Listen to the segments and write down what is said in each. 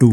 2।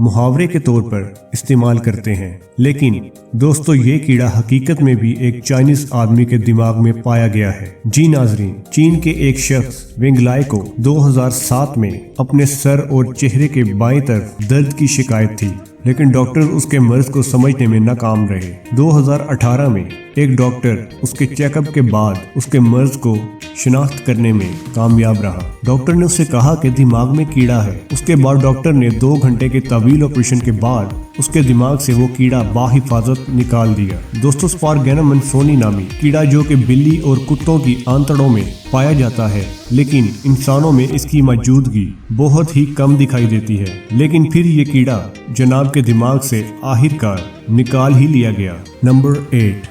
محاورے کے طور پر استعمال کرتے ہیں، لیکن دوستو یہ کیڑا حقیقت میں بھی ایک چائنیز آدمی کے دماغ میں پایا گیا ہے۔ جی ناظرین، چین کے ایک شخص ونگ لائی کو 2007 میں اپنے سر اور چہرے کے بائیں طرف درد کی شکایت تھی، لیکن ڈاکٹر اس کے مرض کو سمجھنے میں ناکام رہے۔ 2018 میں ایک ڈاکٹر اس کے چیک اپ کے بعد اس کے مرض کو شناخت کرنے میں کامیاب رہا۔ ڈاکٹر نے اسے کہا کہ دماغ میں کیڑا ہے۔ اس کے بعد ڈاکٹر نے 2 گھنٹے کے طویل آپریشن کے بعد اس کے دماغ سے وہ کیڑا بحفاظت نکال دیا۔ دوستو سپارگینا منسونی نامی کیڑا جو کہ بلی اور کتوں کی آنتڑوں میں پایا جاتا ہے، لیکن انسانوں میں اس کی موجودگی بہت ہی کم دکھائی دیتی ہے، لیکن پھر یہ کیڑا جناب کے دماغ سے آخرکار نکال ہی لیا گیا۔ نمبر 8،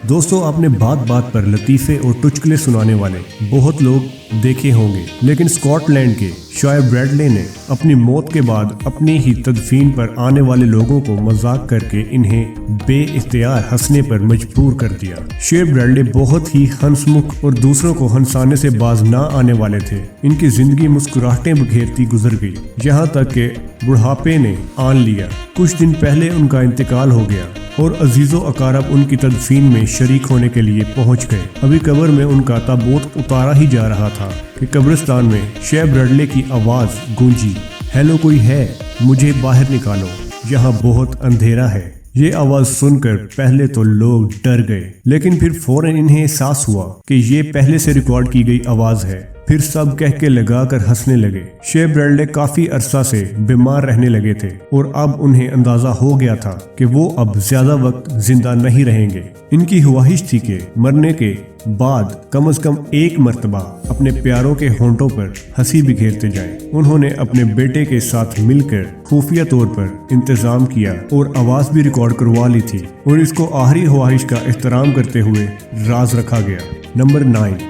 دوستو آپ نے بات بات پر لطیفے اور ٹچکلے سنانے والے بہت لوگ دیکھے ہوں گے، لیکن اسکاٹ لینڈ کے شاعر بریڈلے نے اپنی موت کے بعد اپنی ہی تدفین پر آنے والے لوگوں کو مذاق کر کے انہیں بے اختیار ہنسنے پر مجبور کر دیا۔ شاعر بریڈلے بہت ہی ہنسمکھ اور دوسروں کو ہنسانے سے باز نہ آنے والے تھے۔ ان کی زندگی مسکراہٹیں بکھیرتی گزر گئی، یہاں تک کہ بڑھاپے نے آن لیا۔ کچھ دن پہلے ان کا انتقال ہو گیا اور عزیز و اقارب ان کی تدفین میں شریک ہونے کے لیے پہنچ گئے۔ ابھی قبر میں ان کا تابوت اتارا ہی جا رہا تھا کہ قبرستان میں شاعر بریڈلے کی آواز گونجی، ہیلو کوئی ہے، مجھے باہر نکالو، یہاں بہت اندھیرا ہے۔ یہ آواز سن کر پہلے تو لوگ ڈر گئے، لیکن پھر فوراً انہیں احساس ہوا کہ یہ پہلے سے ریکارڈ کی گئی آواز ہے۔ پھر سب کہہ کے لگا کر ہنسنے لگے۔ شاعر بریڈلے کافی عرصہ سے بیمار رہنے لگے تھے اور اب انہیں اندازہ ہو گیا تھا کہ وہ اب زیادہ وقت زندہ نہیں رہیں گے۔ ان کی خواہش تھی کہ مرنے کے بعد کم از کم ایک مرتبہ اپنے پیاروں کے ہونٹوں پر ہنسی بکھیرتے جائیں۔ انہوں نے اپنے بیٹے کے ساتھ مل کر خفیہ طور پر انتظام کیا اور آواز بھی ریکارڈ کروا لی تھی، اور اس کو آخری خواہش کا احترام کرتے ہوئے راز رکھا گیا۔ نمبر 9،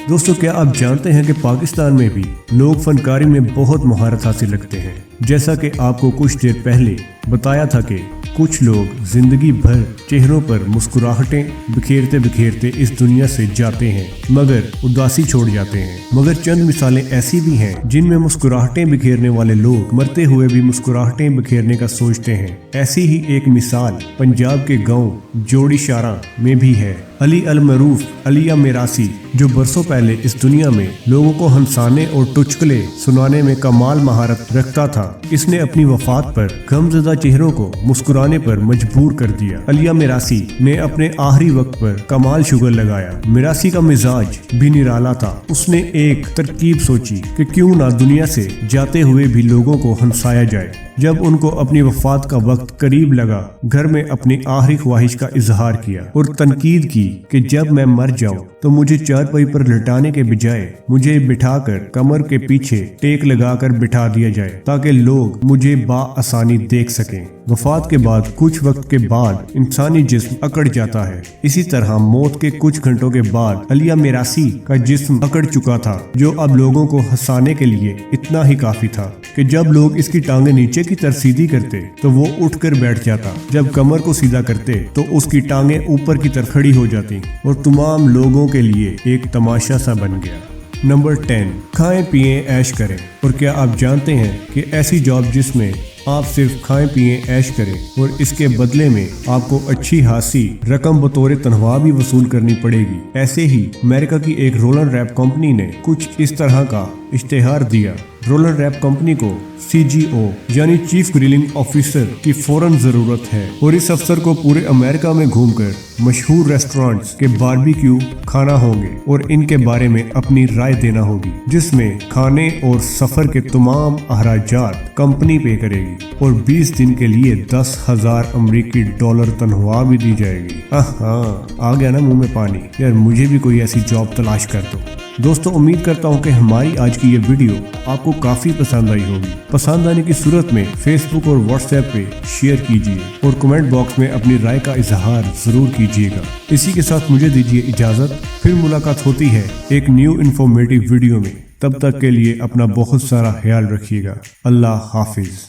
دوستو کیا آپ جانتے ہیں کہ پاکستان میں بھی لوگ فنکاری میں بہت مہارت حاصل رکھتے ہیں؟ جیسا کہ آپ کو کچھ دیر پہلے بتایا تھا کہ کچھ لوگ زندگی بھر چہروں پر مسکراہٹیں بکھیرتے بکھیرتے اس دنیا سے جاتے ہیں مگر اداسی چھوڑ جاتے ہیں، مگر چند مثالیں ایسی بھی ہیں جن میں مسکراہٹیں بکھیرنے والے لوگ مرتے ہوئے بھی مسکراہٹیں بکھیرنے کا سوچتے ہیں۔ ایسی ہی ایک مثال پنجاب کے گاؤں جوڑی شارہ میں بھی ہے۔ علی المعروف علیہ میراسی، جو برسوں پہلے اس دنیا میں لوگوں کو ہنسانے اور ٹچکلے سنانے میں کمال مہارت رکھتا تھا، اس نے اپنی وفات پر غمزدہ چہروں کو مسکرانے پر مجبور کر دیا۔ علیہ میراسی نے اپنے آخری وقت پر کمال شگر لگایا۔ میراسی کا مزاج بھی نرالا تھا۔ اس نے ایک ترکیب سوچی کہ کیوں نہ دنیا سے جاتے ہوئے بھی لوگوں کو ہنسایا جائے۔ جب ان کو اپنی وفات کا وقت قریب لگا، گھر میں اپنی آخری خواہش کا اظہار کیا اور تنقید کی کہ جب میں مر جاؤں تو مجھے چارپائی پر لٹانے کے بجائے مجھے بٹھا کر کمر کے پیچھے ٹیک لگا کر بٹھا دیا جائے تاکہ لوگ مجھے بآسانی دیکھ سکیں۔ وفات کے بعد کچھ وقت کے بعد انسانی جسم اکڑ جاتا ہے، اسی طرح موت کے کچھ گھنٹوں کے بعد علیہ میراسی کا جسم اکڑ چکا تھا، جو اب لوگوں کو ہنسانے کے لیے اتنا ہی کافی تھا کہ جب لوگ اس کی ٹانگیں نیچے کی طرف سیدھی کرتے تو وہ اٹھ کر بیٹھ جاتا، جب کمر کو سیدھا کرتے تو اس کی ٹانگیں اوپر کی طرف کھڑی ہو جاتی اور تمام لوگوں کے لیے ایک تماشا سا بن گیا۔ نمبر 10، کھائیں پیئیں عیش کریں۔ اور کیا آپ جانتے ہیں کہ ایسی جاب جس میں آپ صرف کھائیں پیئیں عیش کریں اور اس کے بدلے میں آپ کو اچھی خاصی رقم بطور تنخواہ بھی وصول کرنی پڑے گی؟ ایسے ہی امریکہ کی ایک رولر ریپ کمپنی نے کچھ اس طرح کا اشتہار دیا۔ رولر ریپ کمپنی کو CGO یعنی چیف گرلنگ آفیسر کی فوراً ضرورت ہے، اور اس افسر کو پورے امریکہ میں گھوم کر مشہور ریسٹورانٹس کے باربیکیو کھانا ہوں گے اور ان کے بارے میں اپنی رائے دینا ہوگی، جس میں کھانے اور سفر کے تمام اخراجات کمپنی پے کرے گی اور 20 دن کے لیے $10,000 امریکی تنخواہ بھی دی جائے گی۔ ہاں آ گیا نا منہ میں پانی، یار مجھے بھی کوئی ایسی جاب تلاش کر دو۔ دوستو امید کرتا ہوں کہ ہماری آج کی یہ ویڈیو آپ کو کافی پسند آئی ہوگی۔ پسند آنے کی صورت میں فیس بک اور واٹس ایپ پہ شیئر کیجیے اور کمنٹ باکس میں اپنی رائے کا اظہار ضرور کیجیے گا۔ اسی کے ساتھ مجھے دیجیے اجازت، پھر ملاقات ہوتی ہے ایک نیو انفارمیٹیو ویڈیو میں۔ تب تک کے لیے اپنا بہت سارا خیال رکھیے گا۔ اللہ حافظ۔